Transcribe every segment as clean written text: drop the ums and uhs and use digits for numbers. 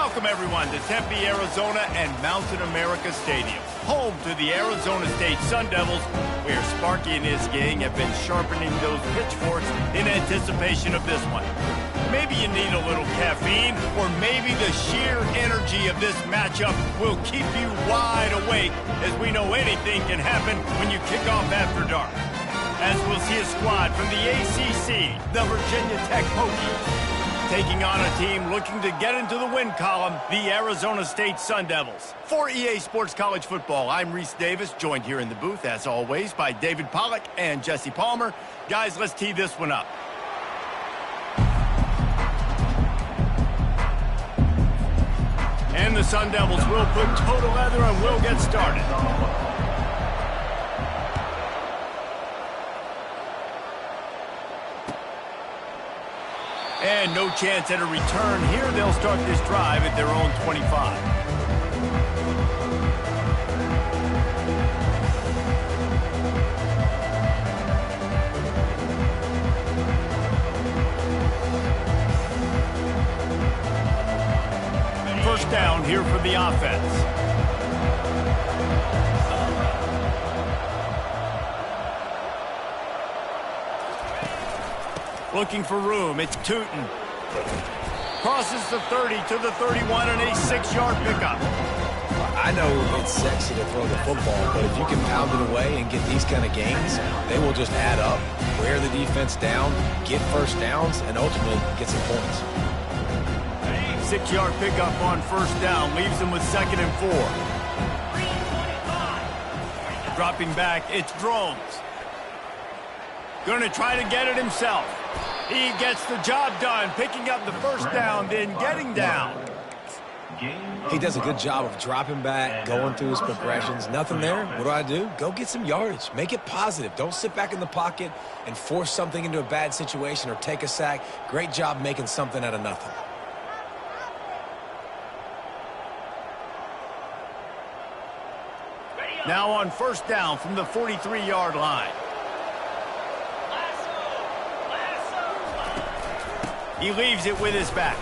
Welcome, everyone, to Tempe, Arizona and Mountain America Stadium, home to the Arizona State Sun Devils, where Sparky and his gang have been sharpening those pitchforks in anticipation of this one. Maybe you need a little caffeine, or maybe the sheer energy of this matchup will keep you wide awake, as we know anything can happen when you kick off after dark. As we'll see a squad from the ACC, the Virginia Tech Hokies, taking on a team looking to get into the win column, the Arizona State Sun Devils. For EA Sports College Football, I'm Reese Davis, joined here in the booth, as always, by David Pollack and Jesse Palmer. Guys, let's tee this one up. And the Sun Devils will put total leather and will get started. And no chance at a return here. They'll start this drive at their own 25. First down here for the offense. Looking for room, it's Tootin. Crosses the 30 to the 31 and a 6-yard pickup. I know it's sexy to throw the football, but if you can pound it away and get these kind of gains, they will just add up, wear the defense down, get first downs, and ultimately get some points. 6-yard pickup on first down, leaves them with 2nd and 4. Dropping back, it's Drones. Gonna try to get it himself. He gets the job done, picking up the first down, then getting down. He does a good job of dropping back, going through his progressions. Nothing there. What do? Go get some yardage. Make it positive. Don't sit back in the pocket and force something into a bad situation or take a sack. Great job making something out of nothing. Now on first down from the 43-yard line. He leaves it with his back.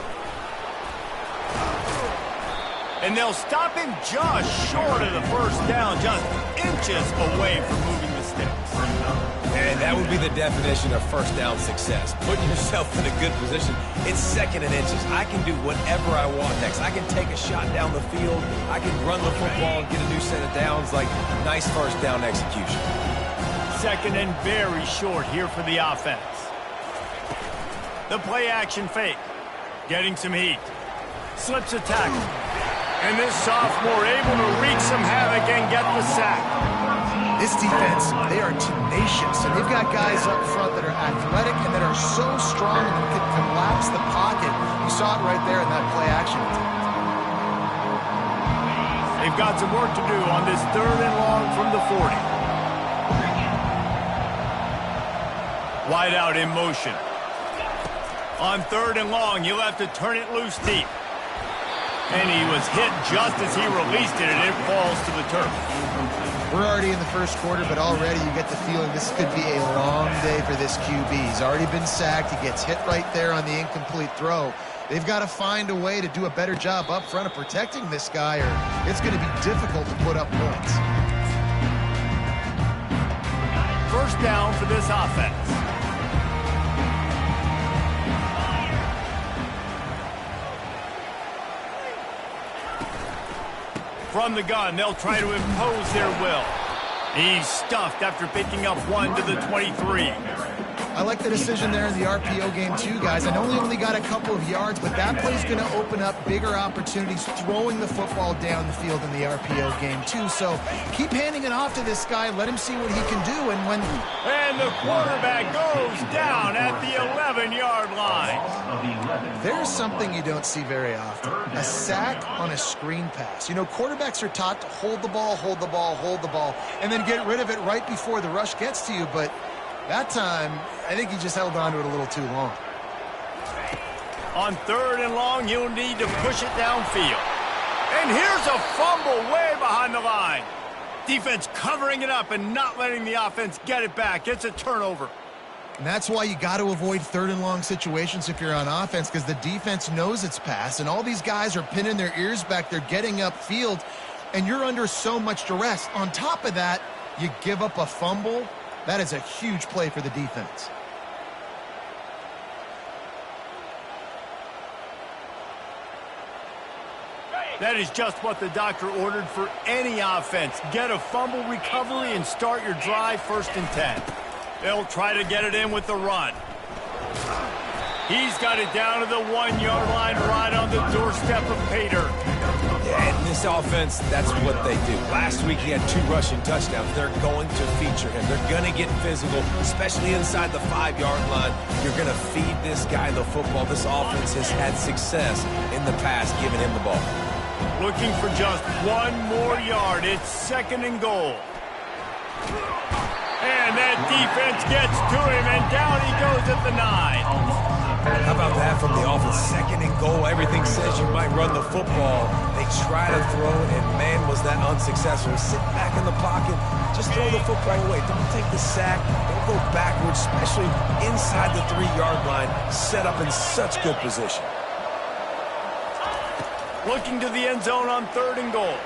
And they'll stop him just short of the first down, just inches away from moving the sticks. And that would be the definition of first down success. Putting yourself in a good position. It's 2nd and inches. I can do whatever I want next. I can take a shot down the field. I can run the football and get a new set of downs. Like, nice first down execution. 2nd and very short here for the offense. The play-action fake. Getting some heat. Slips a tackle. And this sophomore able to wreak some havoc and get the sack. This defense, they are tenacious, and they've got guys up front that are athletic and that are so strong and can collapse the pocket. You saw it right there in that play-action attempt. They've got some work to do on this 3rd and long from the 40. Wide out in motion. On 3rd and long, you'll have to turn it loose deep. And he was hit just as he released it, and it falls to the turf. We're already in the first quarter, but already you get the feeling this could be a long day for this QB. He's already been sacked. He gets hit right there on the incomplete throw. They've got to find a way to do a better job up front of protecting this guy, or it's going to be difficult to put up points. First down for this offense. From the gun, they'll try to impose their will. He's stuffed after picking up 1 to the 23. I like the decision there in the RPO game too, guys. I know he only got a couple of yards, but that play's going to open up bigger opportunities throwing the football down the field in the RPO game too. So keep handing it off to this guy. Let him see what he can do. And the quarterback goes down at the 11-yard line. There's something you don't see very often. A sack on a screen pass. You know, quarterbacks are taught to hold the ball, hold the ball, hold the ball, and then get rid of it right before the rush gets to you. But that time, I think he just held on to it a little too long. On 3rd and long, you'll need to push it downfield. And here's a fumble way behind the line. Defense covering it up and not letting the offense get it back. It's a turnover. And that's why you got to avoid third and long situations if you're on offense, because the defense knows it's pass, and all these guys are pinning their ears back. They're getting upfield, and you're under so much duress. On top of that, you give up a fumble. That is a huge play for the defense. That is just what the doctor ordered for any offense. Get a fumble recovery and start your drive 1st and 10. They'll try to get it in with the run. He's got it down to the 1-yard line right on the doorstep of Pater. Yeah, and this offense, that's what they do. Last week he had 2 rushing touchdowns. They're going to feature him. They're going to get physical, especially inside the 5-yard line. You're going to feed this guy the football. This offense has had success in the past giving him the ball. Looking for just 1 more yard. It's 2nd and goal. And that defense gets to him, and down he goes at the 9. How about that from the offense? 2nd and goal. Everything says you might run the football. They try to throw it, and man, was that unsuccessful. Sit back in the pocket. Just throw the football away. Don't take the sack. Don't go backwards, especially inside the 3-yard line. Set up in such good position. Looking to the end zone on 3rd and goal.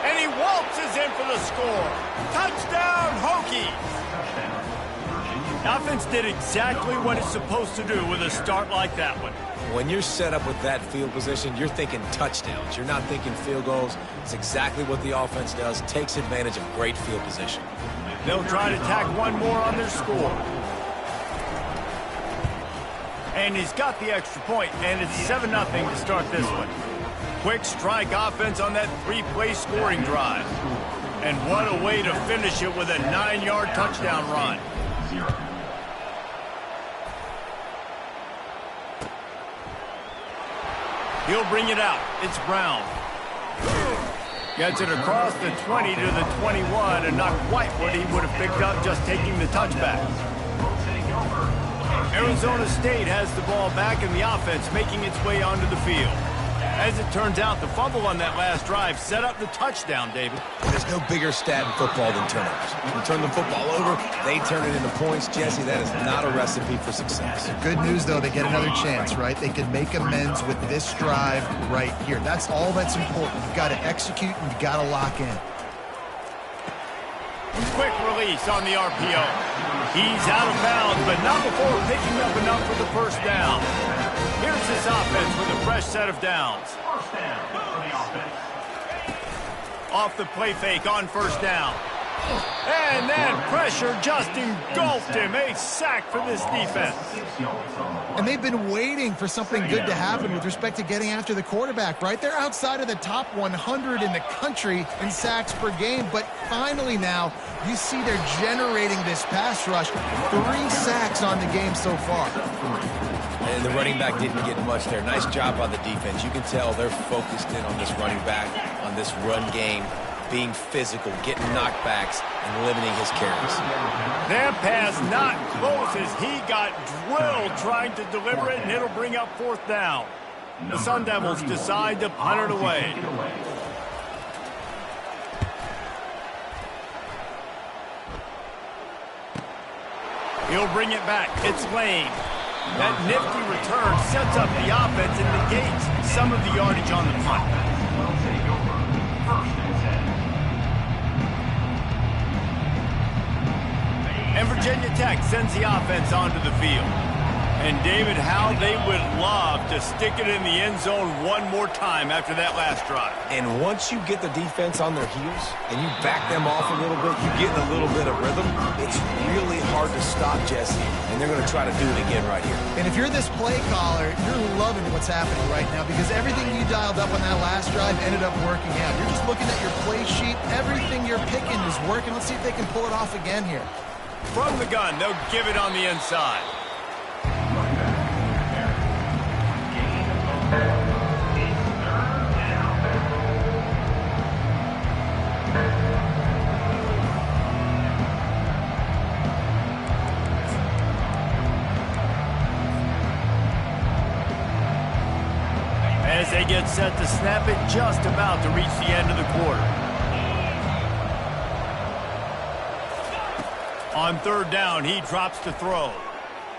And he waltzes in for the score. Touchdown, Hokies! The offense did exactly what it's supposed to do with a start like that one. When you're set up with that field position, you're thinking touchdowns. You're not thinking field goals. It's exactly what the offense does. Takes advantage of great field position. They'll try to tack 1 more on their score. And he's got the extra point, and it's 7-0 to start this one. Quick strike offense on that 3-play scoring drive. And what a way to finish it with a 9-yard touchdown run. He'll bring it out. It's Brown. Gets it across the 20 to the 21, and not quite what he would have picked up just taking the touchback. Arizona State has the ball back in the offense, making its way onto the field. As it turns out, the fumble on that last drive set up the touchdown, David. There's no bigger stat in football than turnovers. You turn the football over, they turn it into points. Jesse, that is not a recipe for success. Good news, though, they get another chance, right? They can make amends with this drive right here. That's all that's important. You've got to execute and you've got to lock in. Quick release on the RPO. He's out of bounds, but not before picking up enough for the 1st down. Here's this offense with a fresh set of downs. Off the play fake on 1st down. And then pressure just engulfed him. A sack for this defense. And they've been waiting for something good to happen with respect to getting after the quarterback, right? They're outside of the top 100 in the country in sacks per game, but finally now you see they're generating this pass rush. 3 sacks on the game so far. And the running back didn't get much there. Nice job by the defense. You can tell they're focused in on this running back, on this run game, being physical, getting knockbacks, and limiting his carries. That pass not close as he got drilled trying to deliver it, and it'll bring up 4th down. The Sun Devils decide to punt it away. He'll bring it back. It's Lane. That nifty return sets up the offense and negates some of the yardage on the punt. And Virginia Tech sends the offense onto the field. And David, how they would love to stick it in the end zone 1 more time after that last drive. And once you get the defense on their heels and you back them off a little bit, you get in a little bit of rhythm, it's really hard to stop, Jesse, and they're going to try to do it again right here. And if you're this play caller, you're loving what's happening right now because everything you dialed up on that last drive ended up working out. You're just looking at your play sheet. Everything you're picking is working. Let's see if they can pull it off again here. From the gun, they'll give it on the inside. As they get set to snap it, just about to reach the end of the quarter. On third down, he drops to throw.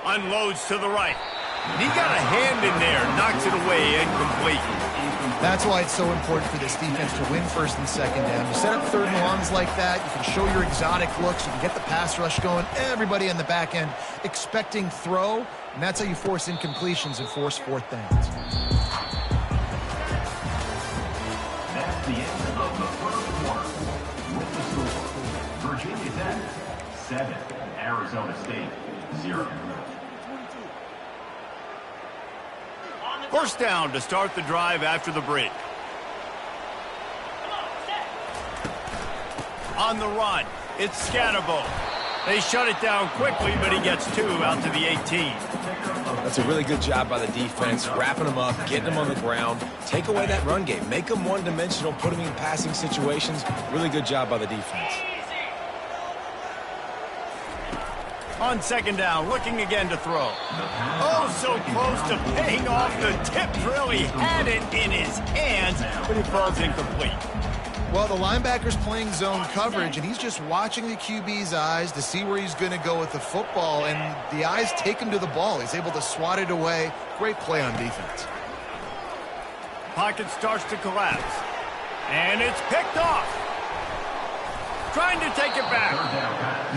Unloads to the right. And he got a hand in there, knocks it away, incomplete. That's why it's so important for this defense to win first and second down. You set up third and longs like that, you can show your exotic looks, you can get the pass rush going, everybody on the back end expecting throw, and that's how you force incompletions and force fourth downs. That's the end of the first quarter. With the score, Virginia Tech 7, Arizona State 0. First down to start the drive after the break. On the run, it's Scatterbo. They shut it down quickly, but he gets 2 out to the 18. That's a really good job by the defense, wrapping them up, getting them on the ground. Take away that run game. Make them one-dimensional, put them in passing situations. Really good job by the defense. On second down, looking again to throw. Oh, so close to paying off the tip drill. He had it in his hands, but it falls incomplete. Well, the linebacker's playing zone coverage, and he's just watching the QB's eyes to see where he's going to go with the football, and the eyes take him to the ball. He's able to swat it away. Great play on defense. Pocket starts to collapse, and it's picked off. Trying to take it back.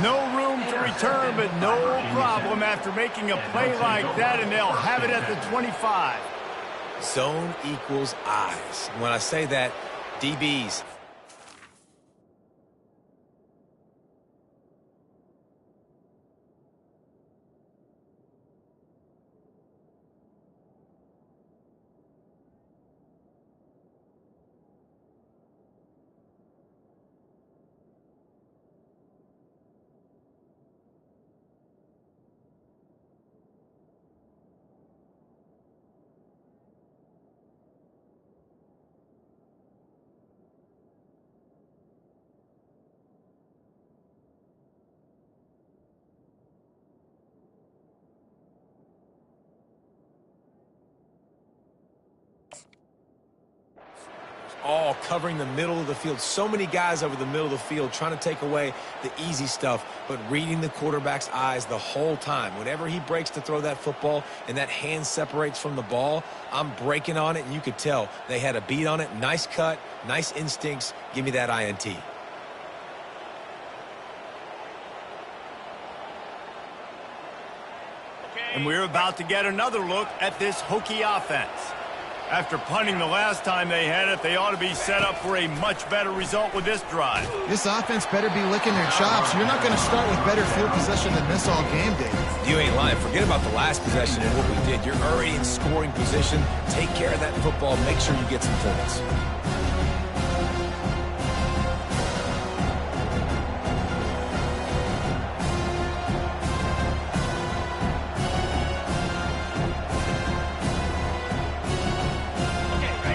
No room to return, but no problem after making a play like that, and they'll have it at the 25. Zone equals eyes. When I say that, DBs. All covering the middle of the field. So many guys over the middle of the field trying to take away the easy stuff, but reading the quarterback's eyes the whole time. Whenever he breaks to throw that football and that hand separates from the ball, I'm breaking on it, and you could tell they had a beat on it. Nice cut, nice instincts. Give me that INT. And we're about to get another look at this Hokie offense. After punting the last time they had it, they ought to be set up for a much better result with this drive. This offense better be licking their chops. You're not going to start with better field possession than this all game, Dave. You ain't lying. Forget about the last possession and what we did. You're already in scoring position. Take care of that football. Make sure you get some points.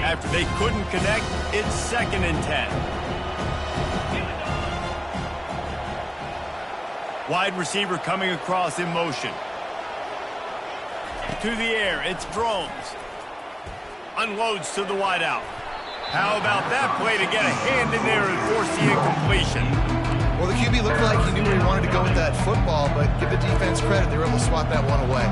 After they couldn't connect, it's 2nd and 10. Wide receiver coming across in motion. To the air, it's Drones. Unloads to the wideout. How about that play to get a hand in there and force the incompletion? Well, the QB looked like he knew where he wanted to go with that football, but give the defense credit. They were able to swat that one away.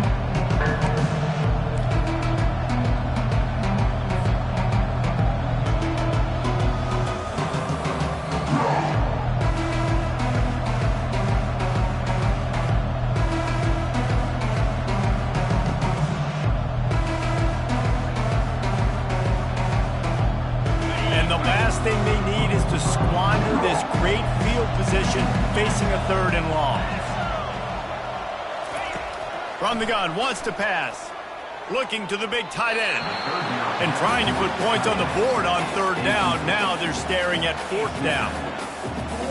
Thing they need is to squander this great field position facing a 3rd and long. From the gun, wants to pass. Looking to the big tight end. And trying to put points on the board on 3rd down. Now they're staring at 4th down.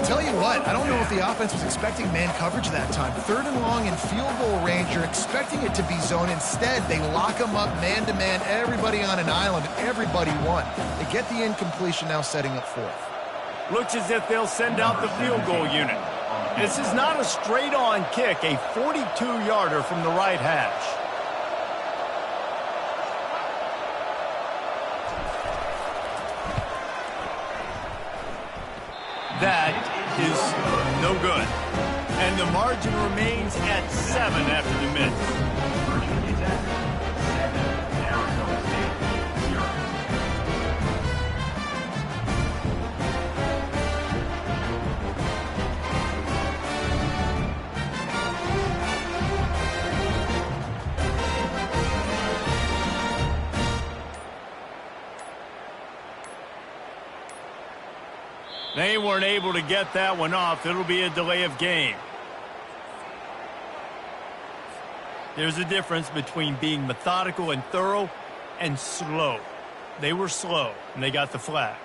Tell you what, I don't know if the offense was expecting man coverage that time. 3rd and long in field goal range, you're expecting it to be zone. Instead, they lock them up man-to-man, everybody on an island, everybody won. They get the incompletion, now setting up 4th. Looks as if they'll send out the field goal unit. This is not a straight-on kick, a 42-yarder from the right hash. That is no good. And the margin remains at 7 after the miss. Virginia Tech, 7. Arizona State, 0. They weren't able to get that one off. It'll be a delay of game. There's a difference between being methodical and thorough and slow. They were slow, and they got the flag.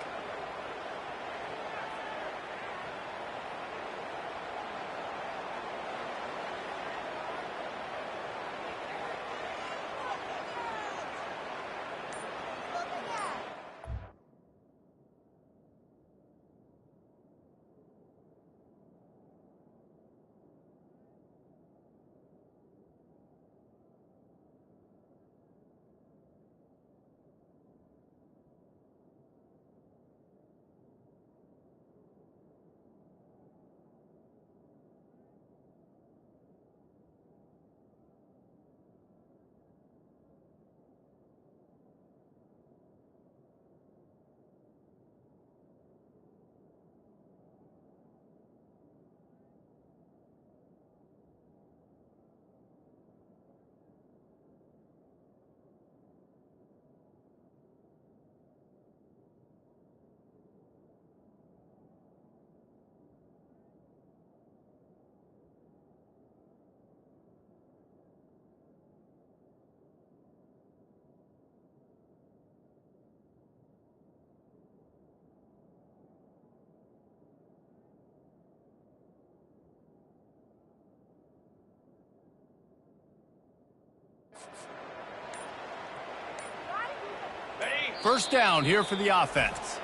First down here for the offense.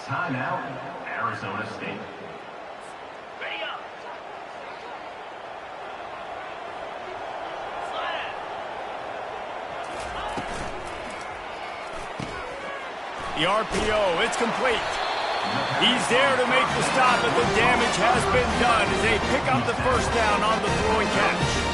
Timeout, Arizona State. The RPO, it's complete. He's there to make the stop, but the damage has been done as they pick up the first down on the throw and catch.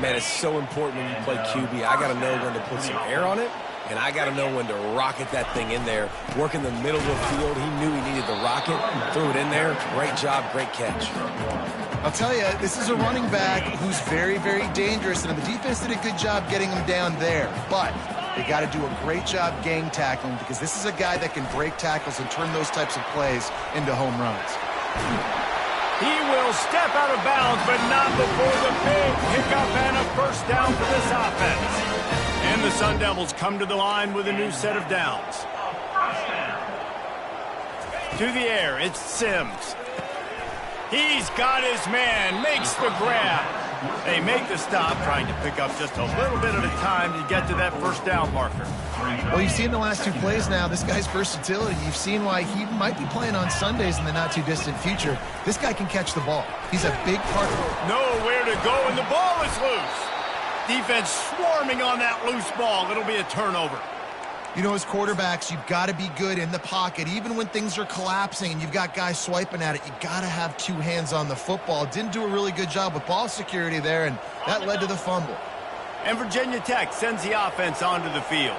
Man, it's so important when you play QB. I got to know when to put some air on it, and I got to know when to rocket that thing in there. Work in the middle of the field. He knew he needed the rocket, threw it in there. Great job, great catch. I'll tell you, this is a running back who's very, very dangerous, and the defense did a good job getting him down there. But they got to do a great job gang tackling because this is a guy that can break tackles and turn those types of plays into home runs. He will step out of bounds, but not before the big pickup and a first down for this offense. And the Sun Devils come to the line with a new set of downs. To the air, it's Sims. He's got his man, makes the grab. They make the stop, trying to pick up just a little bit at a time to get to that first down marker. Well, you've seen the last two plays now, this guy's versatility. You've seen why he might be playing on Sundays in the not-too-distant future. This guy can catch the ball. He's a big part of it. Nowhere to go, and the ball is loose. Defense swarming on that loose ball. It'll be a turnover. You know, as quarterbacks, you've got to be good in the pocket. Even when things are collapsing and you've got guys swiping at it, you've got to have two hands on the football. Didn't do a really good job with ball security there, and that led to the fumble. And Virginia Tech sends the offense onto the field.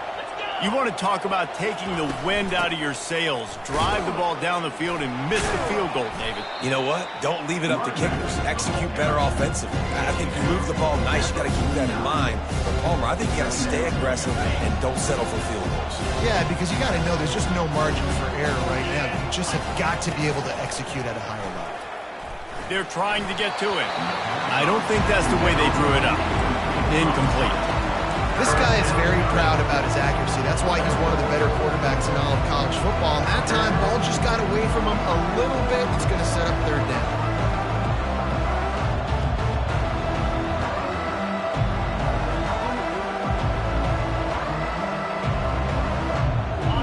You want to talk about taking the wind out of your sails. Drive the ball down the field and miss the field goal, David. You know what? Don't leave it up to kickers. Execute better offensively. I think you move the ball nice. You got to keep that in mind. But Palmer, I think you got to stay aggressive and don't settle for field goals. Yeah, because you got to know there's just no margin for error right now. You just have got to be able to execute at a higher level. They're trying to get to it. I don't think that's the way they drew it up. Incomplete. This guy is very proud about his accuracy. That's why he's one of the better quarterbacks in all of college football. And that time, ball just got away from him a little bit. It's going to set up third down.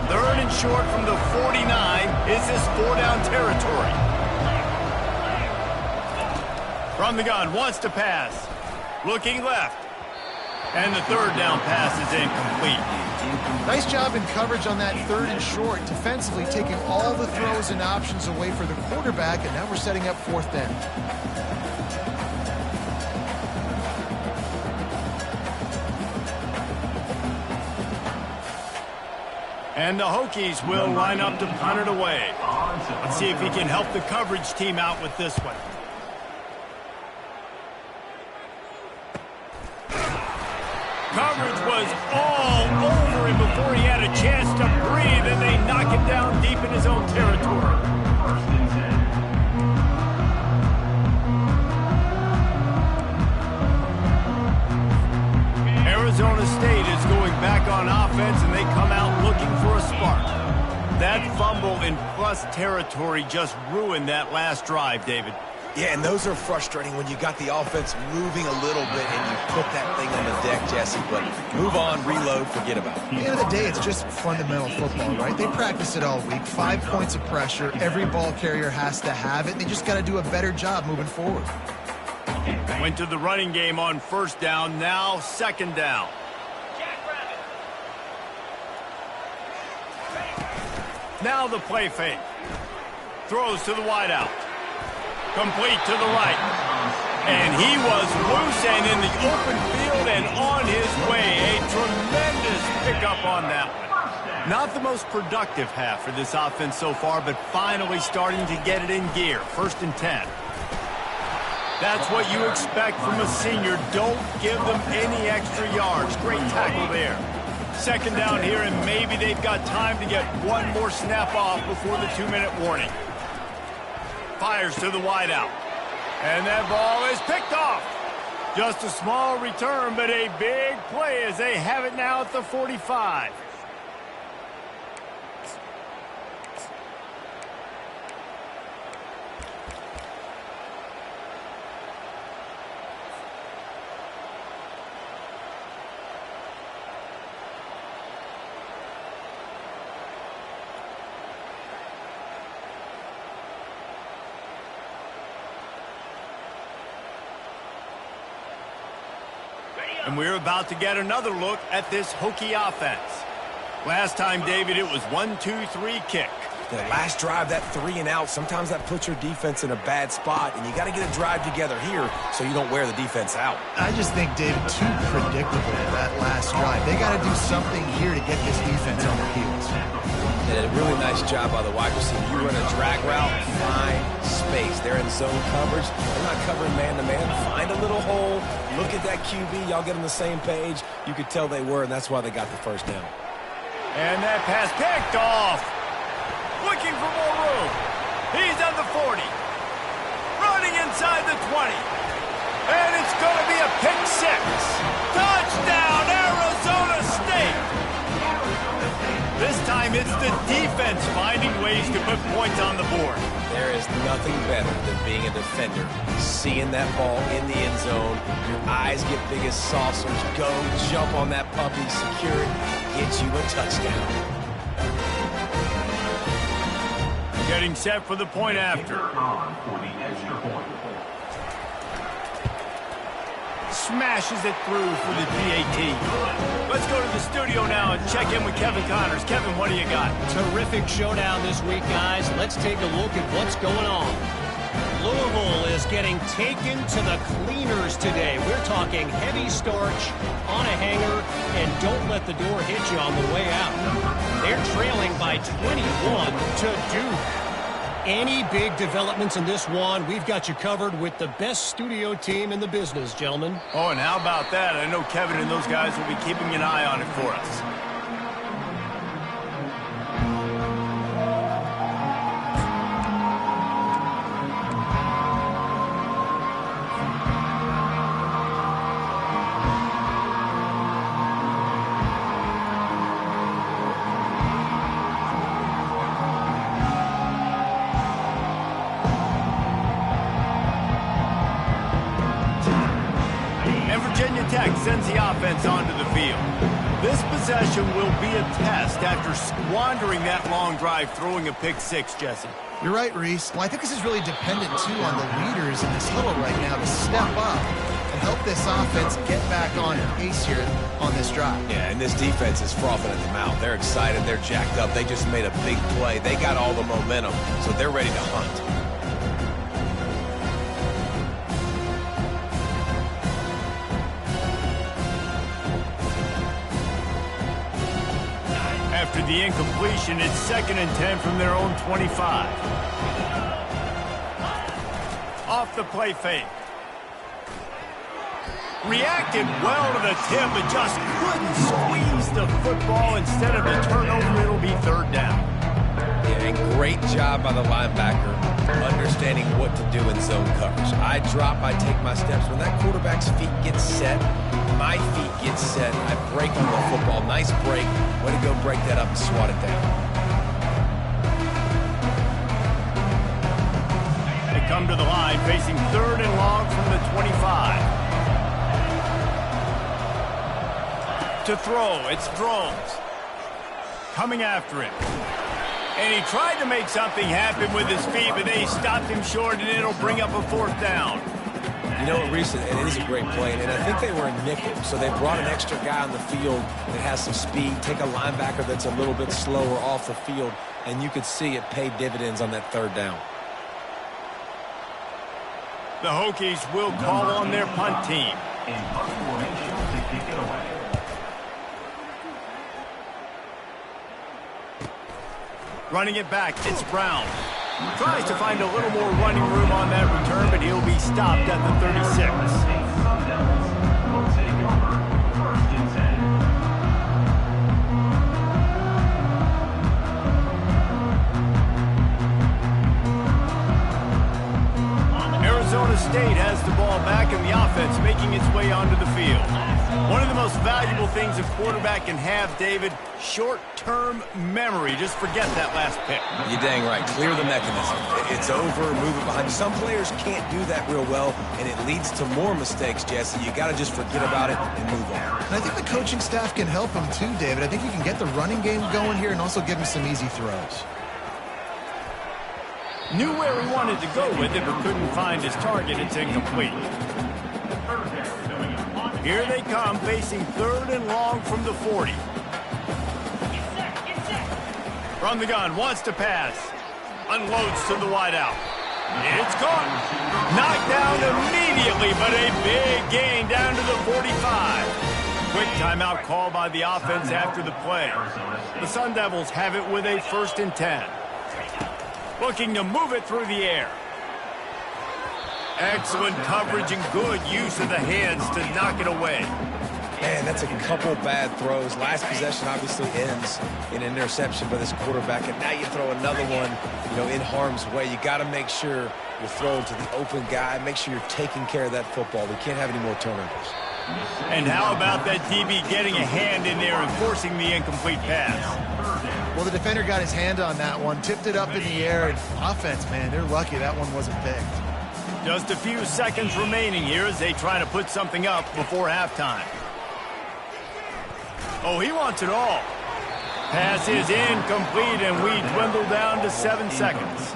Third and short from the 49. Is this four-down territory? From the gun, wants to pass. Looking left. And the third down pass is incomplete. Nice job in coverage on that 3rd and short, defensively taking all the throws and options away for the quarterback, and now we're setting up 4th down. And the Hokies will line up to punt it away. Let's see if he can help the coverage team out with this one. Coverage was all over him before he had a chance to breathe, and they knock him down deep in his own territory. Arizona State is going back on offense, and they come out looking for a spark. That fumble in plus territory just ruined that last drive, David. Yeah, and those are frustrating when you got the offense moving a little bit and you put that thing on the deck, Jesse. But move on, reload, forget about it. At the end of the day, it's just fundamental football, right? They practice it all week. 5 points of pressure. Every ball carrier has to have it. They just got to do a better job moving forward. Went to the running game on 1st down, now 2nd down. Now the play fake. Throws to the wideout. Complete to the right. And he was loose and in the open field and on his way. A tremendous pickup on that one. Not the most productive half for this offense so far, but finally starting to get it in gear. 1st and 10. That's what you expect from a senior. Don't give them any extra yards. Great tackle there. 2nd down here, and maybe they've got time to get one more snap off before the 2-minute warning. Fires to the wideout. And that ball is picked off. Just a small return, but a big play as they have it now at the 45. And we're about to get another look at this Hokie offense. Last time, David, it was 1-2-3 kick. The last drive, that 3 and out, sometimes that puts your defense in a bad spot, and you got to get a drive together here so you don't wear the defense out. I just think, David, too predictable that last drive. They got to do something here to get this defense on their heels. And a really nice job by the wide receiver. You run a drag route, find space. They're in zone coverage. They're not covering man-to-man. Find a little hole. Look at that QB. Y'all get on the same page. You could tell they were, and that's why they got the 1st down. And that pass picked off. Looking for more room. He's on the 40. Running inside the 20. And it's going to be a pick 6. Touchdown, Arizona State. This time it's the defense finding ways to put points on the board. There is nothing better than being a defender. Seeing that ball in the end zone, your eyes get big as saucers. Go, jump on that puppy, secure it, get you a touchdown. Getting set for the point after. For the extra point. Smashes it through for the PAT. Let's go to the studio now and check in with Kevin Connors. Kevin, what do you got? Terrific showdown this week, guys. Let's take a look at what's going on. Louisville is getting taken to the cleaners today. We're talking heavy starch on a hanger, and don't let the door hit you on the way out. They're trailing by 21 to Duke. Any big developments in this one, we've got you covered with the best studio team in the business, gentlemen. Oh, and how about that? I know Kevin and those guys will be keeping an eye on it for us. Tech sends the offense onto the field. This possession will be a test after squandering that long drive, throwing a pick 6, Jesse. You're right, Reese. Well, I think this is really dependent, too, on the leaders in this huddle right now to step up and help this offense get back on pace here on this drive. Yeah, and this defense is frothing at the mouth. They're excited. They're jacked up. They just made a big play. They got all the momentum, so they're ready to hunt. After the incompletion, it's 2nd and 10 from their own 25. Off the play fake. Reacted well to the tip, but just couldn't squeeze the football. Instead of a turnover, it'll be 3rd down. Yeah, and great job by the linebacker understanding what to do in zone coverage. I drop, I take my steps. When that quarterback's feet get set, my feet get set. I break on the football. Nice break. Way to go break that up and swat it down. They come to the line, facing 3rd and long from the 25. To throw, it's Drones. Coming after him. And he tried to make something happen with his feet, but they stopped him short, and it'll bring up a 4th down. You know, Reese, and it is a great play, and I think they were in nickel, so they brought an extra guy on the field that has some speed, take a linebacker that's a little bit slower off the field, and you could see it paid dividends on that 3rd down. The Hokies will call on their punt team. In punt formation to kick it away. Running it back, it's Brown. Tries to find a little more running room on that return, but he'll be stopped at the 36. Sun Devils will take over 1st and 10. Arizona State has the ball back, and the offense making its way onto the field. One of the most valuable things a quarterback can have, David, short-term memory. Just forget that last pick. You're dang right. Clear the mechanism. It's over, move it behind. Some players can't do that real well, and it leads to more mistakes, Jesse. You got to just forget about it and move on. And I think the coaching staff can help him too, David. I think you can get the running game going here and also give him some easy throws. Knew where he wanted to go with it, but couldn't find his target. It's incomplete. Here they come, facing 3rd and long from the 40. From the gun, wants to pass. Unloads to the wideout. It's caught. Knocked down immediately, but a big gain down to the 45. Quick timeout call by the offense after the play. The Sun Devils have it with a 1st and 10. Looking to move it through the air. Excellent coverage and good use of the hands to knock it away. Man, that's a couple bad throws. Last possession obviously ends in an interception by this quarterback, and now you throw another one, in harm's way. You got to make sure you're throwing to the open guy. Make sure you're taking care of that football. We can't have any more turnovers. And how about that DB getting a hand in there and forcing the incomplete pass? Well, the defender got his hand on that one, tipped it up in the air, and offense, man, they're lucky that one wasn't picked. Just a few seconds remaining here as they try to put something up before halftime. Oh, he wants it all. Pass is incomplete, and we dwindle down to 7 seconds.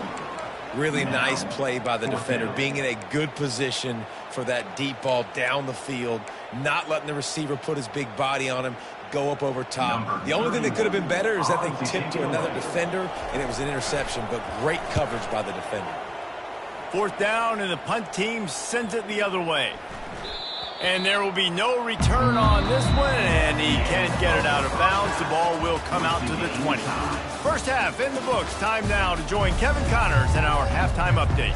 Really nice play by the defender, being in a good position for that deep ball down the field, not letting the receiver put his big body on him, go up over top. The only thing that could have been better is that they tipped to another defender, and it was an interception, but great coverage by the defender. 4th down, and the punt team sends it the other way. And there will be no return on this one, and he can't get it out of bounds. The ball will come out to the 20. First half in the books. Time now to join Kevin Connors in our halftime update.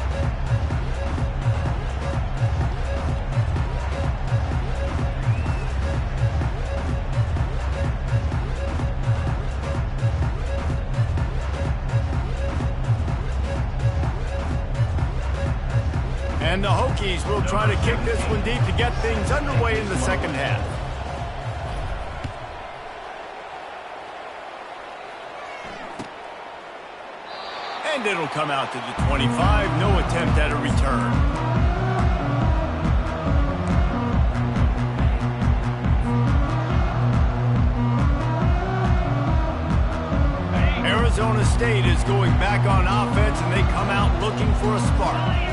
And the Hokies will try to kick this one deep to get things underway in the second half. And it'll come out to the 25. No attempt at a return. Arizona State is going back on offense, and they come out looking for a spark.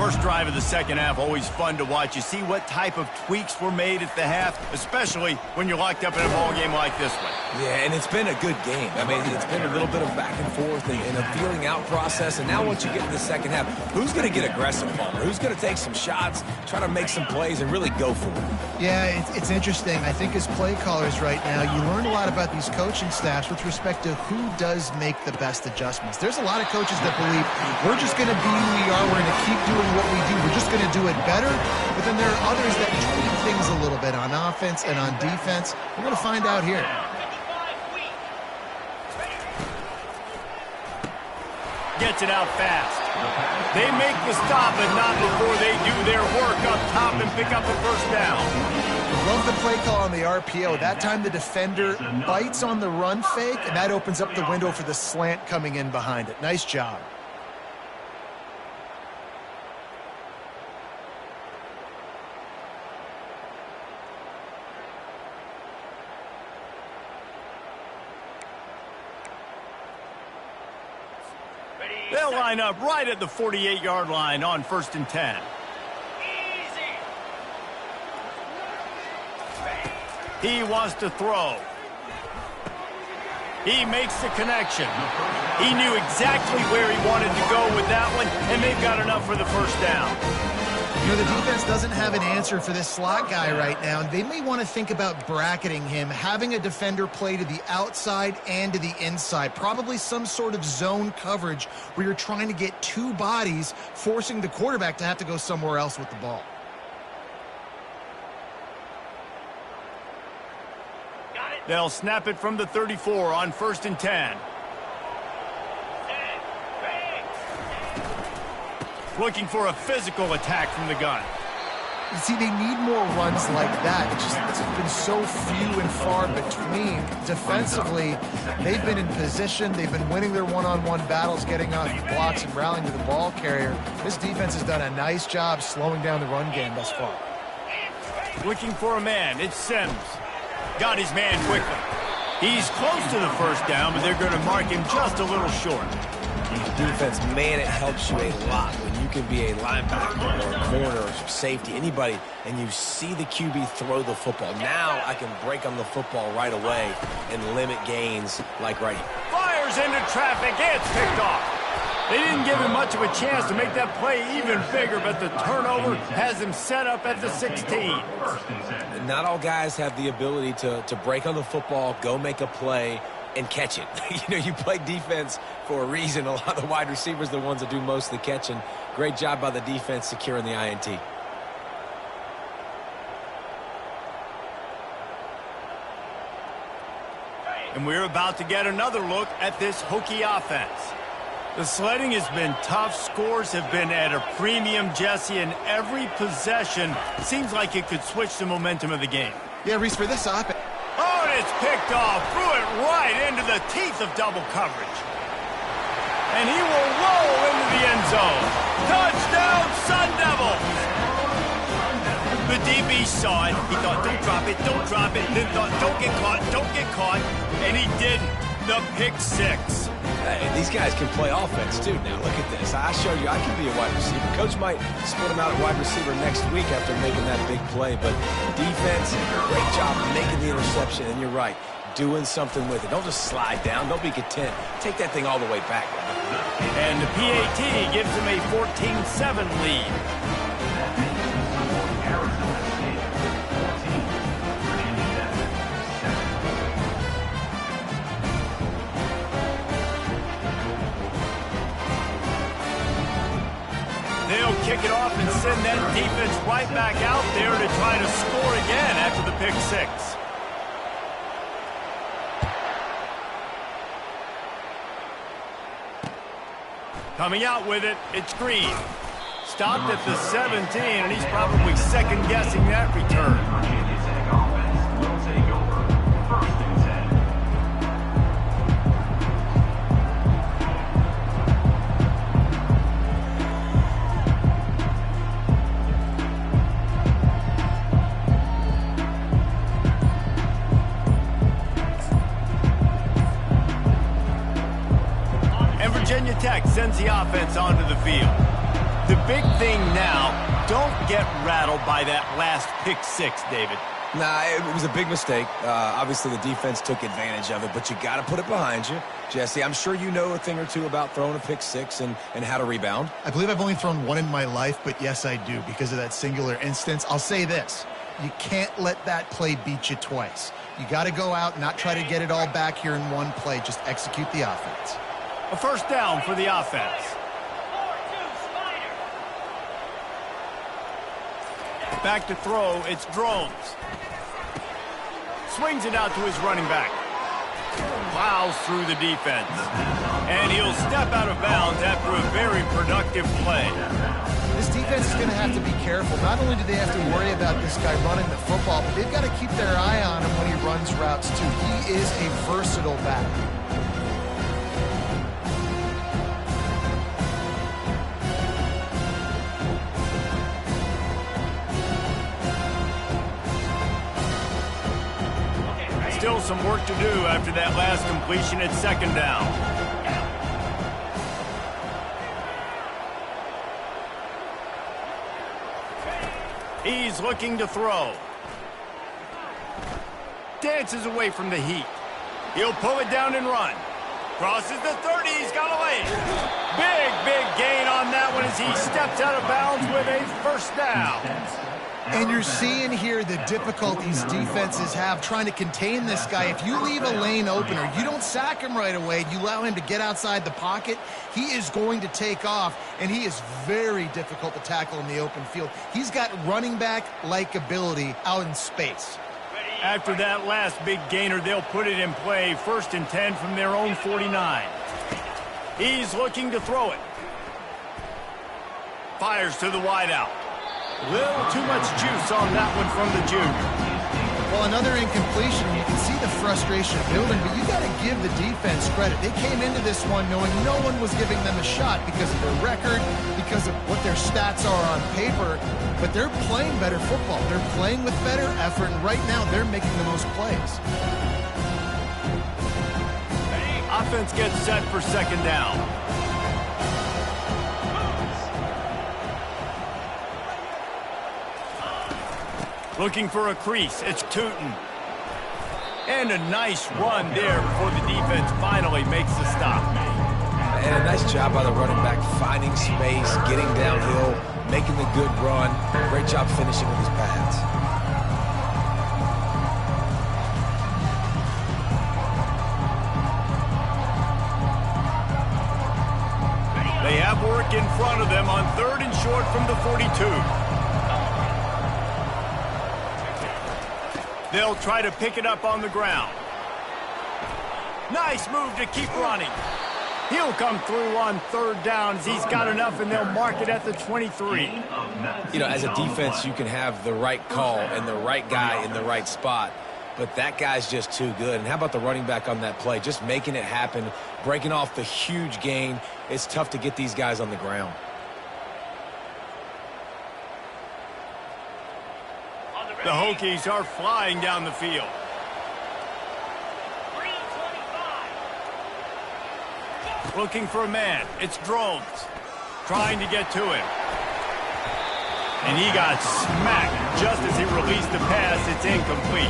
First drive of the second half, always fun to watch. You see what type of tweaks were made at the half, especially when you're locked up in a ball game like this one. Yeah, and it's been a good game. I mean, it's been a little bit of back and forth and a feeling out process. And now once you get to the second half, who's going to get aggressive, Palmer? Who's going to take some shots, try to make some plays, and really go for it? Yeah, it's interesting. I think as play callers right now, you learn a lot about these coaching staffs with respect to who does make the best adjustments. There's a lot of coaches that believe we're just going to be who we are. We're going to keep doing what we do. We're just going to do it better. But then there are others that tweak things a little bit on offense and on defense. We're going to find out here. Gets it out fast. They make the stop, but not before they do their work up top and pick up a first down. Love the play call on the RPO. That time the defender bites on the run fake, and that opens up the window for the slant coming in behind it. Nice job. They'll line up right at the 48-yard line on 1st and 10. He wants to throw. He makes the connection. He knew exactly where he wanted to go with that one, and they've got enough for the first down. You know, the defense doesn't have an answer for this slot guy right now. They may want to think about bracketing him, having a defender play to the outside and to the inside. Probably some sort of zone coverage where you're trying to get two bodies, forcing the quarterback to have to go somewhere else with the ball. They'll snap it from the 34 on 1st and 10. Looking for a physical attack from the gun. You see, they need more runs like that. It's been so few and far between. Defensively, they've been in position. They've been winning their one-on-one battles, getting off blocks and rallying to the ball carrier. This defense has done a nice job slowing down the run game thus far. Looking for a man. It's Sims. Got his man quickly. He's close to the first down, but they're going to mark him just a little short. Defense, man, it helps you a lot when you can be a linebacker or a corner or safety, anybody, and you see the QB throw the football. Now I can break on the football right away and limit gains like right here. Fires into traffic. It's picked off. They didn't give him much of a chance to make that play even bigger, but the turnover has him set up at the 16. Not all guys have the ability to break on the football, go make a play, and catch it. You know, you play defense for a reason. A lot of the wide receivers are the ones that do most of the catching. Great job by the defense securing the INT. And we're about to get another look at this Hokie offense. The sledding has been tough. Scores have been at a premium, Jesse, and every possession seems like it could switch the momentum of the game. Yeah, Reese, for this offense. Oh, and it's picked off. Threw it right into the teeth of double coverage. And he will roll into the end zone. Touchdown, Sun Devils! The DB saw it. He thought, don't drop it, don't drop it. Then thought, don't get caught. And he didn't. The pick six. Hey, these guys can play offense, too. Now, look at this. I showed you I can be a wide receiver. Coach might split him out at wide receiver next week after making that big play. But defense, great job making the interception. And you're right, doing something with it. Don't just slide down. Don't be content. Take that thing all the way back. And the PAT gives him a 14-7 lead. They'll kick it off and send that defense right back out there to try to score again after the pick six. Coming out with it, it's Green. Stopped at the 17, and he's probably second-guessing that return. Virginia Tech sends the offense onto the field. The big thing now, don't get rattled by that last pick six, David. Nah, it was a big mistake. Obviously, the defense took advantage of it, but you got to put it behind you. Jesse, I'm sure you know a thing or two about throwing a pick six and how to rebound. I believe I've only thrown one in my life, but yes, I do because of that singular instance. I'll say this. You can't let that play beat you twice. You got to go out and not try to get it all back here in one play. Just execute the offense. A first down for the offense. Back to throw, it's Drones. Swings it out to his running back. Plows through the defense. And he'll step out of bounds after a very productive play. This defense is going to have to be careful. Not only do they have to worry about this guy running the football, but they've got to keep their eye on him when he runs routes too. He is a versatile back. Still some work to do after that last completion at second down. He's looking to throw. Dances away from the heat. He'll pull it down and run. Crosses the 30. He's got away. Big gain on that one as he steps out of bounds with a first down. And you're seeing here the difficulties defenses have trying to contain this guy. If you leave a lane open or you don't sack him right away, you allow him to get outside the pocket, he is going to take off, and he is very difficult to tackle in the open field. He's got running back-like ability out in space. After that last big gainer, they'll put it in play. 1st and 10 from their own 49. He's looking to throw it. Fires to the wideout. Little too much juice on that one from the junior. Well, another incompletion, and you can see the frustration building, but you got to give the defense credit. They came into this one knowing no one was giving them a shot because of their record, because of what their stats are on paper, but they're playing better football. They're playing with better effort, and right now they're making the most plays. Offense gets set for second down. Looking for a crease, it's Tootin. And a nice run there before the defense finally makes the stop. And a nice job by the running back, finding space, getting downhill, making the good run. Great job finishing with his pads. They have work in front of them on 3rd and short from the 42. They'll try to pick it up on the ground. Nice move to keep running. He'll come through on 3rd down as he's got enough, and they'll mark it at the 23. You know, as a defense, you can have the right call and the right guy in the right spot, but that guy's just too good. And how about the running back on that play? Just making it happen, breaking off the huge gain. It's tough to get these guys on the ground. The Hokies are flying down the field. Looking for a man. It's Drones. Trying to get to him. And he got smacked just as he released the pass. It's incomplete.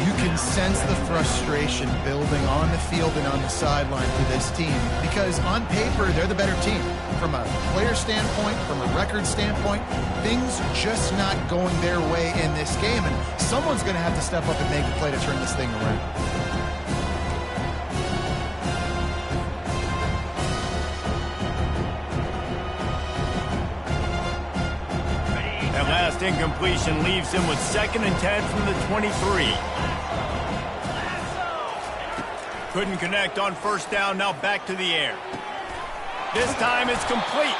You can sense the frustration building on the field and on the sideline for this team because on paper, they're the better team. From a player standpoint, from a record standpoint, things just not going their way in this game, and someone's going to have to step up and make a play to turn this thing around. That last incompletion leaves him with 2nd and 10 from the 23. Couldn't connect on 1st down, now back to the air. This time it's complete.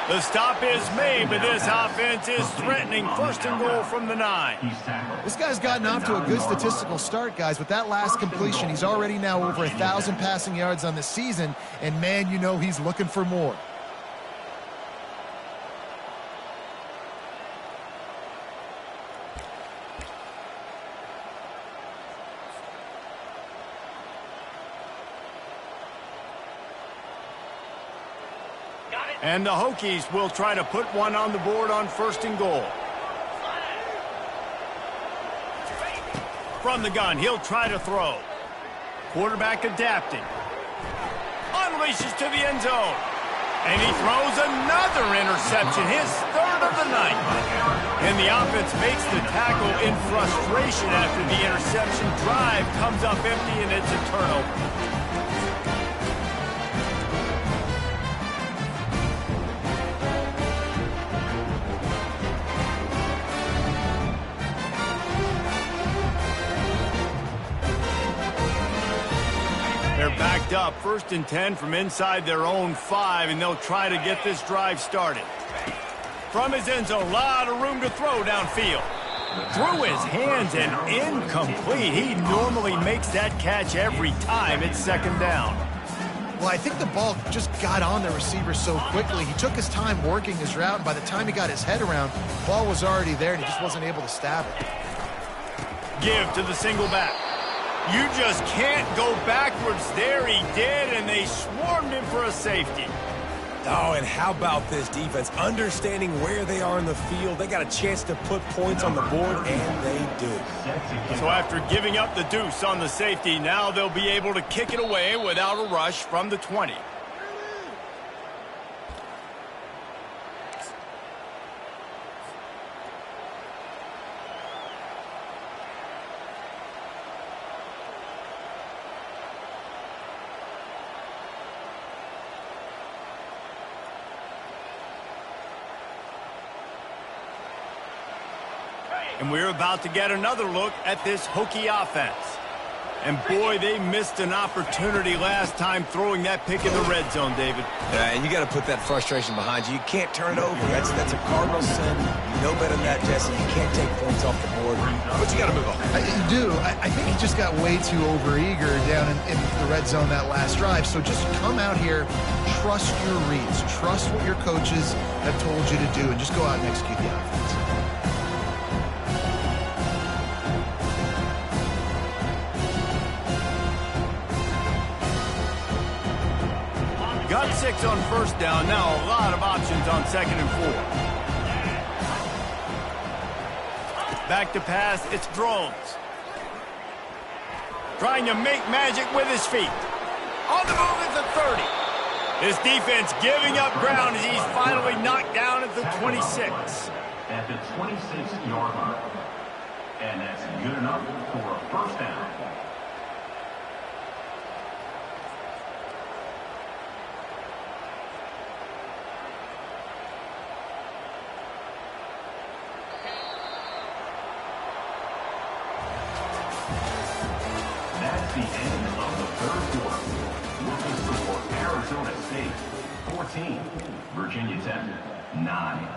The stop is made, but this offense is threatening 1st and goal from the 9. This guy's gotten off to a good statistical start, guys. With that last completion, he's already now over 1,000 passing yards on the season, and man, you know he's looking for more. And the Hokies will try to put one on the board on 1st and goal. From the gun, he'll try to throw. Quarterback adapting. Unleashes to the end zone. And he throws another interception, his 3rd of the night. And the offense makes the tackle in frustration after the interception. Drive comes up empty, and it's a turnover. They're backed up, 1st and 10 from inside their own 5, and they'll try to get this drive started. From his end zone, a lot of room to throw downfield. Through his hands and incomplete. He normally makes that catch every time. It's 2nd down. Well, I think the ball just got on the receiver so quickly. He took his time working his route, and by the time he got his head around, the ball was already there, and he just wasn't able to stab it. Give to the single back. You just can't go backwards there. He did, and they swarmed him for a safety. Oh, and how about this defense? Understanding where they are in the field. They got a chance to put points on the board, and they do. So after giving up the deuce on the safety, now they'll be able to kick it away without a rush from the 20. And we're about to get another look at this Hokie offense. And boy, they missed an opportunity last time throwing that pick in the red zone, David. Yeah, and you got to put that frustration behind you. You can't turn it over. That's a cardinal sin. You know better than that, Jesse. You can't take points off the board, but you got to move on. You do. I think he just got way too overeager down in the red zone that last drive. So just come out here, trust your reads, trust what your coaches have told you to do, and just go out and execute the offense. Got 6 on 1st down. Now a lot of options on 2nd and 4. Back to pass. It's Drones. Trying to make magic with his feet. On the move at the 30. His defense giving up ground as he's finally knocked down at the 26. At the 26-yard line. And that's good enough for a 1st down. That's the end of the 3rd quarter. With the score, Arizona State 14, Virginia Tech 9.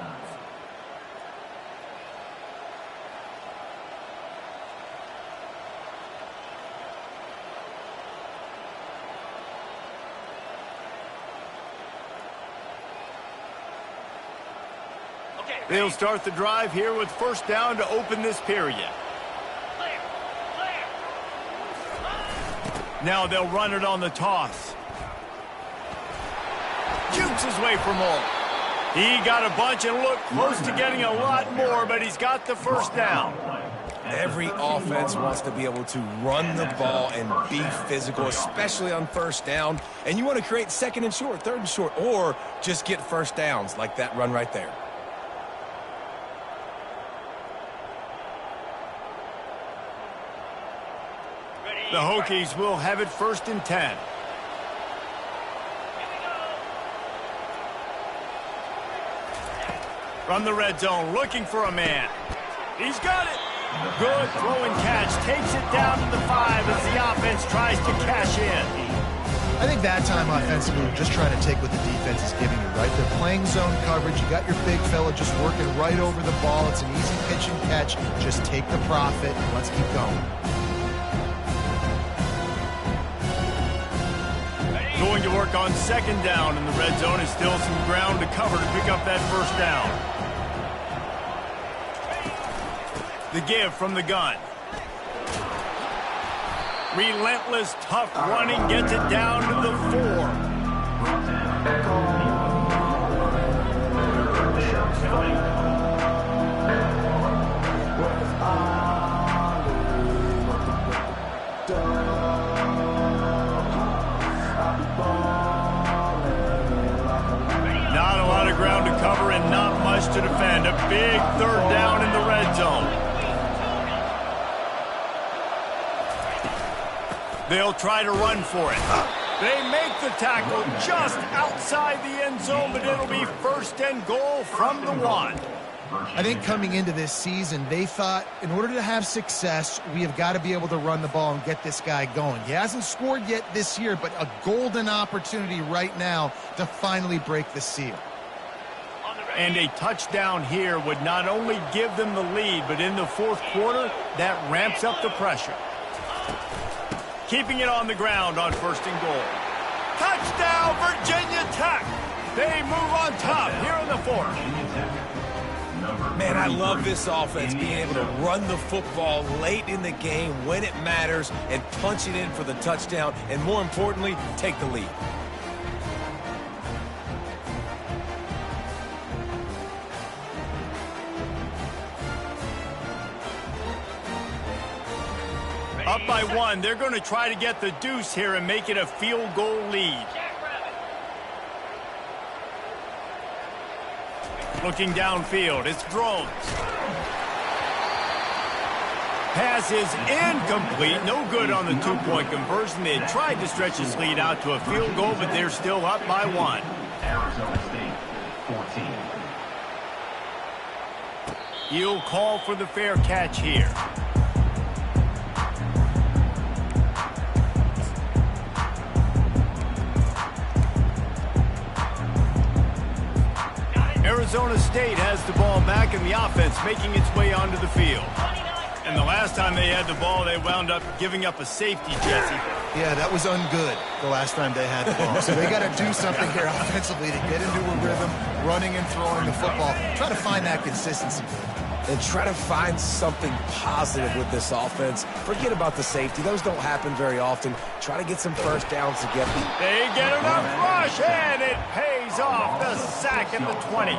They'll start the drive here with 1st down to open this period. Now they'll run it on the toss. Jukes his way for more. He got a bunch and looked close to getting a lot more, but he's got the 1st down. Every offense wants to be able to run the ball and be physical, especially on 1st down. And you want to create 2nd and short, 3rd and short, or just get 1st downs like that run right there. The Hokies will have it 1st and 10. From the red zone, looking for a man. He's got it. Good throw and catch. Takes it down to the 5 as the offense tries to cash in. I think that time offensively, we're just trying to take what the defense is giving you, right? They're playing zone coverage. You got your big fella just working right over the ball. It's an easy pitch and catch. Just take the profit and let's keep going. Going to work on 2nd down in the red zone. Is still some ground to cover to pick up that 1st down. The give from the gun. Relentless, tough running gets it down to the 4. cover and not much to defend. A big third down in the red zone. They'll try to run for it. They make the tackle just outside the end zone, but it'll be first and goal from the 1. I think coming into this season, they thought in order to have success, we have got to be able to run the ball and get this guy going. He hasn't scored yet this year, but a golden opportunity right now to finally break the seal. And a touchdown here would not only give them the lead, but in the fourth quarter, that ramps up the pressure. Keeping it on the ground on first and goal. Touchdown, Virginia Tech! They move on top here in the fourth. Man, I love this offense, being able to run the football late in the game when it matters and punch it in for the touchdown, and more importantly, take the lead. Up by 1, they're going to try to get the deuce here and make it a field goal lead. Looking downfield, it's Drones. Pass is incomplete. No good on the 2-point conversion. They had tried to stretch this lead out to a field goal, but they're still up by 1. Arizona State, 14. He'll call for the fair catch here. Arizona State has the ball back in the offense, making its way onto the field. And the last time they had the ball, they wound up giving up a safety, Jesse. Yeah, that was ungood the last time they had the ball. So they got to do something here offensively to get into a rhythm, running and throwing the football. Try to find that consistency. And try to find something positive with this offense. Forget about the safety. Those don't happen very often. Try to get some first downs to get them. They get enough rush, and it pays off. The sack at the 20.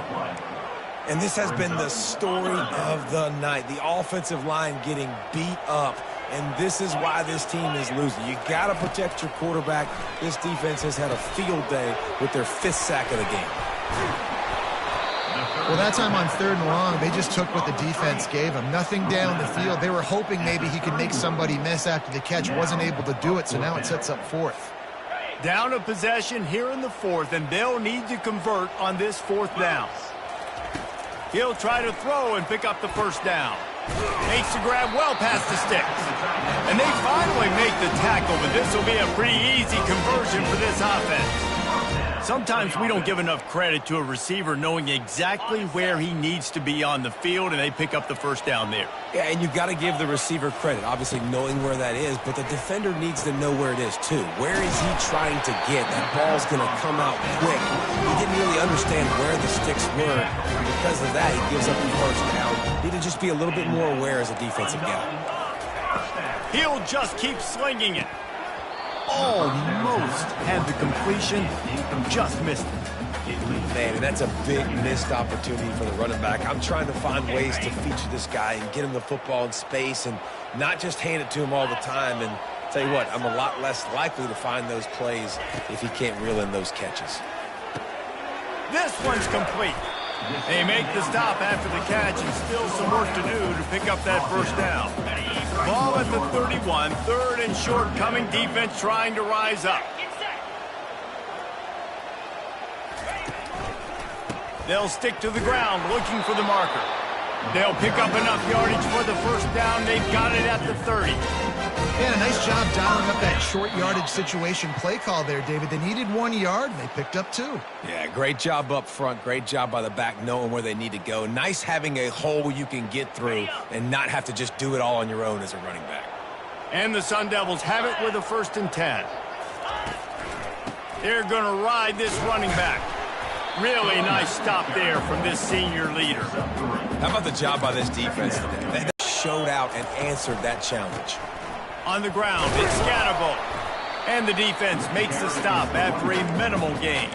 And this has been the story of the night. The offensive line getting beat up. And this is why this team is losing. You got to protect your quarterback. This defense has had a field day with their 5th sack of the game. Well, that time on 3rd and long, they just took what the defense gave them. Nothing down the field. They were hoping maybe he could make somebody miss after the catch. Wasn't able to do it, so now it sets up 4th. Down a possession here in the 4th, and they'll need to convert on this 4th down. He'll try to throw and pick up the first down. Makes the grab well past the sticks. And they finally make the tackle, but this will be a pretty easy conversion for this offense. Sometimes we don't give enough credit to a receiver knowing exactly where he needs to be on the field, and they pick up the first down there. Yeah, and you've got to give the receiver credit, obviously knowing where that is, but the defender needs to know where it is too. Where is he trying to get? That ball's going to come out quick. He didn't really understand where the sticks were. Because of that, he gives up the first down. Need to just be a little bit more aware as a defensive guy. He'll just keep slinging it. Almost had the completion, just missed it. Man, and that's a big missed opportunity for the running back. I'm trying to find ways to feature this guy and get him the football in space and not just hand it to him all the time. And tell you what, I'm a lot less likely to find those plays if he can't reel in those catches. This one's complete. They make the stop after the catch, and still some work to do to pick up that first down. Ball at the 31, 3rd and short coming, defense trying to rise up. They'll stick to the ground looking for the marker. They'll pick up enough yardage for the first down. They've got it at the 30. Yeah, a nice job dialing up that short yardage situation play call there, David. They needed 1 yard, and they picked up 2. Yeah, great job up front. Great job by the back knowing where they need to go. Nice having a hole you can get through and not have to just do it all on your own as a running back. And the Sun Devils have it with a 1st and 10. They're going to ride this running back. Really nice stop there from this senior leader. How about the job by this defense today? They showed out and answered that challenge. On the ground, it's Scatterbo. And the defense makes the stop after a minimal gain.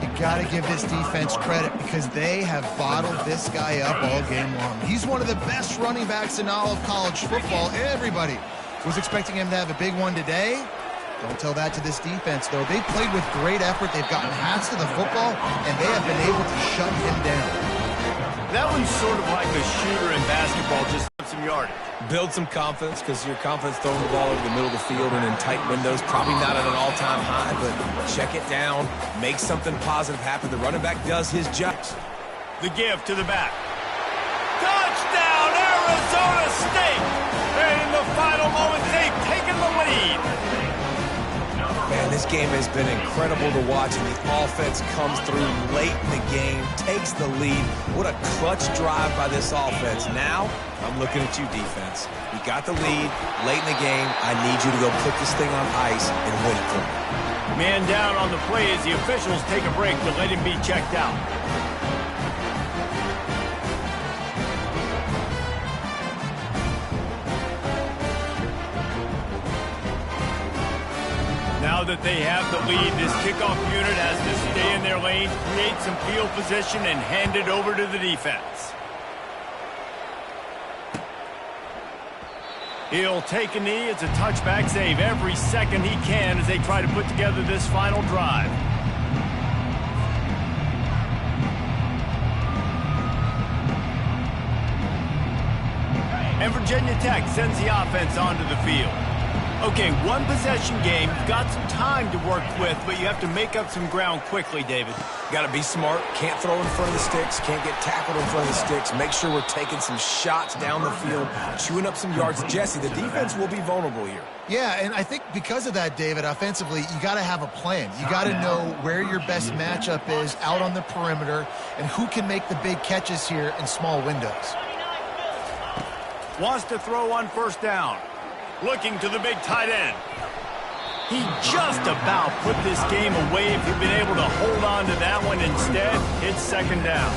You got to give this defense credit because they have bottled this guy up all game long. He's one of the best running backs in all of college football. Everybody was expecting him to have a big one today. Don't tell that to this defense, though. They've played with great effort. They've gotten hats to the football, and they have been able to shut him down. That one's sort of like a shooter in basketball, just some yardage. Build some confidence, because your confidence throwing the ball over the middle of the field and in tight windows, probably not at an all-time high, but check it down, make something positive happen. The running back does his job. The give to the back. Touchdown, Arizona State! And in the final moments, they've taken the lead. Man, this game has been incredible to watch, and the offense comes through late in the game, takes the lead. What a clutch drive by this offense. Now, I'm looking at you, defense. You got the lead late in the game. I need you to go put this thing on ice and win it for me. Man down on the play as the officials take a break to let him be checked out. Now that they have the lead, this kickoff unit has to stay in their lane, create some field position, and hand it over to the defense. He'll take a knee. It's a touchback save every second he can as they try to put together this final drive. And Virginia Tech sends the offense onto the field. Okay, one possession game. You've got some time to work with, but you have to make up some ground quickly, David. Got to be smart. Can't throw in front of the sticks. Can't get tackled in front of the sticks. Make sure we're taking some shots down the field, chewing up some yards. Jesse, the defense will be vulnerable here. Yeah, and I think because of that, David, offensively, you got to have a plan. You got to know where your best matchup is out on the perimeter and who can make the big catches here in small windows. Wants to throw on first down. Looking to the big tight end. He just about put this game away if he'd been able to hold on to that one. Instead, it's second down.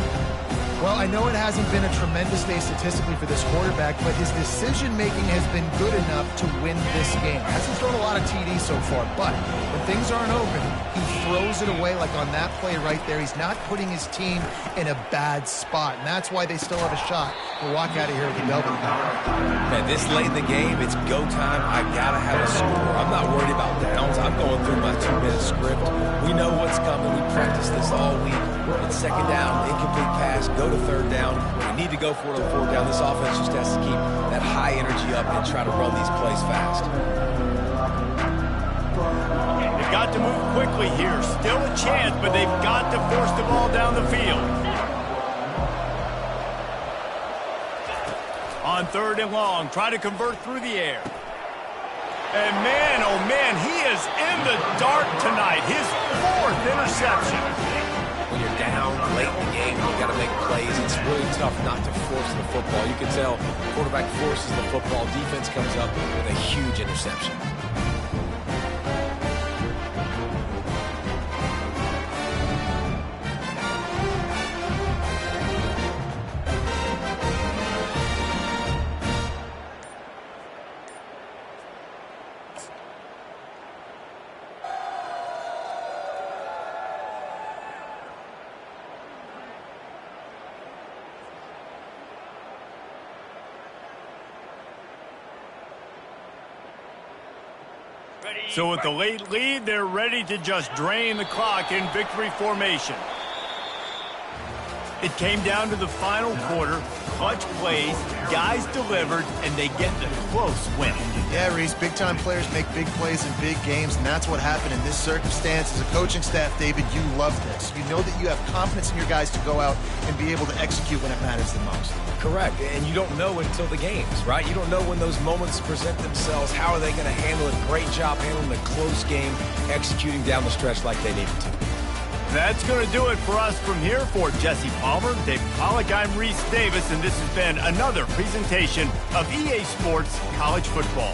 Well, I know it hasn't been a tremendous day statistically for this quarterback, but his decision-making has been good enough to win this game. Hasn't thrown a lot of TDs so far, but when things aren't open, he throws it away like on that play right there. He's not putting his team in a bad spot, and that's why they still have a shot to walk out of here with a W. Man, this late in the game, it's go time. I got to have a score. I'm not worried about downs. I'm going through my 2-minute script. We know what's coming. We practiced this all week. It's second down, incomplete pass, go to third down. We need to go for it on fourth down. This offense just has to keep that high energy up and try to run these plays fast. They've got to move quickly here. Still a chance, but they've got to force the ball down the field. On third and long, try to convert through the air. And man, oh man, he is in the dark tonight. His 4th interception. When you're down late in the game, you got to make plays. It's really tough not to force the football. You can tell quarterback forces the football. Defense comes up with a huge interception. So with the late lead, they're ready to just drain the clock in victory formation. It came down to the final quarter. Clutch plays, guys delivered, and they get the close win. Yeah, Reese, big-time players make big plays in big games, and that's what happened in this circumstance. As a coaching staff, David, you love this. You know that you have confidence in your guys to go out and be able to execute when it matters the most. Correct, and you don't know until the games, right? You don't know when those moments present themselves. How are they going to handle it? Great job handling a close game, executing down the stretch like they needed to. That's going to do it for us from here. For Jesse Palmer, Dave Pollack, I'm Reese Davis, and this has been another presentation of EA Sports College Football.